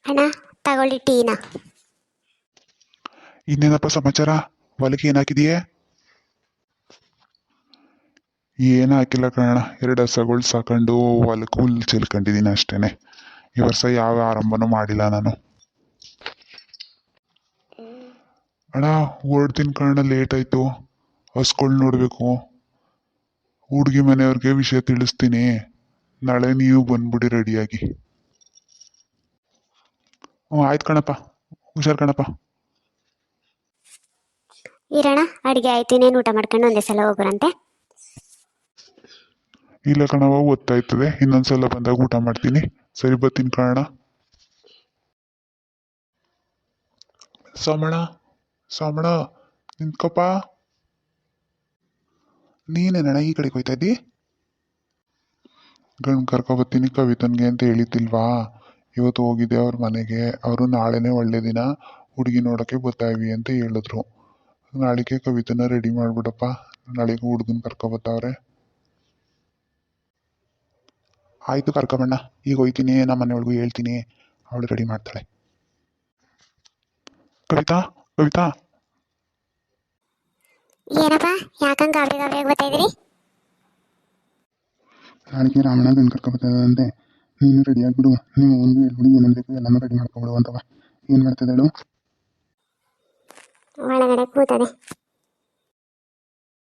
ಅಣ್ಣ ತಗೊಳ್ಳಿ ಟೀನಾ. ಇನ್ನೇನಪ್ಪ ಸಮಾಚಾರ? ಹೊಲಕ್ಕೆ ಏನು ಹಾಕಿದೀಯೇ? ಏನು ಹಾಕಿಲ್ಲ ಕಣ, 2 ಹಸಗಳು ಸಾಕೊಂಡು ಹೊಲಕ್ಕೆ ಹುಲ್ಲು ಚೆಲ್ಕೊಂಡಿದ್ದೀನಿ ಅಷ್ಟೇನೆ. ಈ ವರ್ಷ ಯಾವ ಆರಂಭನೂ ಮಾಡಿಲ್ಲ ನಾನು. ಅಣ್ಣ ಹೊಡ್ತೀನಿ ಕಣ, ಲೇಟ್ ಆಯ್ತು. ಹಸ್ಗಳು ನೋಡಬೇಕು. ಹುಡುಗಿ ಮನೆಯವ್ರಿಗೆ ವಿಷಯ ತಿಳಿಸ್ತೀನಿ. ನಾಳೆ ನೀವು ಬಂದ್ಬಿಡಿ ರೆಡಿಯಾಗಿ. ಹ್ಞೂ ಆಯ್ತು ಕಣಪ್ಪ, ಹುಷಾರು ಕಣಪ್ಪ. ಇರೋಣ, ಅಡುಗೆ ಆಯ್ತು, ಇನ್ನೇನು ಊಟ ಮಾಡ್ಕೊಂಡು ಒಂದೇ ಸಲ ಹೋಗ್ಬರಂತೆ. ಇಲ್ಲ ಕಣವ, ಗೊತ್ತಾಯ್ತದೆ, ಇನ್ನೊಂದ್ಸಲ ಬಂದಾಗ ಊಟ ಮಾಡ್ತೀನಿ. ಸರಿ ಬರ್ತೀನಿ ಕಣ. ಸೋಮಣ್ಣ, ಸೋಮಣ್ಣ ನಿಂತ್ಕೊಪ್ಪ. ನೀನೇನಣ್ಣ ಈ ಕಡೆಗೆ ಹೋಯ್ತಾ ಇದ್ದಿ? ಗಂಡು ಕರ್ಕೊಬತ್ತೀನಿ ಕವಿತನ್ಗೆ ಅಂತ ಹೇಳಿದ್ದಿಲ್ವಾ? ಇವತ್ತು ಹೋಗಿದ್ದೆ ಅವ್ರ ಮನೆಗೆ. ಅವರು ನಾಳೆನೇ ಒಳ್ಳೆ ದಿನ, ಹುಡುಗಿ ನೋಡೋಕ್ಕೆ ಬರ್ತಾಯಿವಿ ಅಂತ ಹೇಳಿದ್ರು. ನಾಳೆಗೆ ಕವಿತನ ರೆಡಿ ಮಾಡ್ಬಿಡಪ್ಪ, ನಾಳೆಗೆ ಹುಡುಗನ ಕರ್ಕೊಬತ್ತವ್ರೆ. ಆಯಿತು ಕರ್ಕೊಬಣ್ಣ, ಈಗ ಹೋಯ್ತೀನಿ, ನಮ್ಮ ಮನೆಯೊಳಗೂ ಹೇಳ್ತೀನಿ, ಅವಳು ರೆಡಿ ಮಾಡ್ತಾಳೆ. ಕವಿತಾ, ಕವಿತಾ. ಏನಪ್ಪ, ಯಾಕಂಗೆ ಗಾಬರಿ ಗಾಬರಿಯಾಗಿ ಬರ್ತಾ ಇದ್ದೀರಿ? ನಾಳೆಗೆ ರಾಮಣ್ಣ ಗಂಡು ಕರ್ಕೊಬರ್ತದಂತೆ, ನೀನು ರೆಡಿ ಆಗಿಬಿಡು. ನೀವು ಒಂದು ಹೇಳ್ಬಿಡಿ, ಏನೇನು ಬೇಕು ಎಲ್ಲನೂ ರೆಡಿ ಮಾಡ್ಕೊಬಿಡು ಅಂತವ. ಏನು ಮಾಡ್ತಿದ್ದಾಳು? ಒಳಗಡೆ ಕೂತದೆ.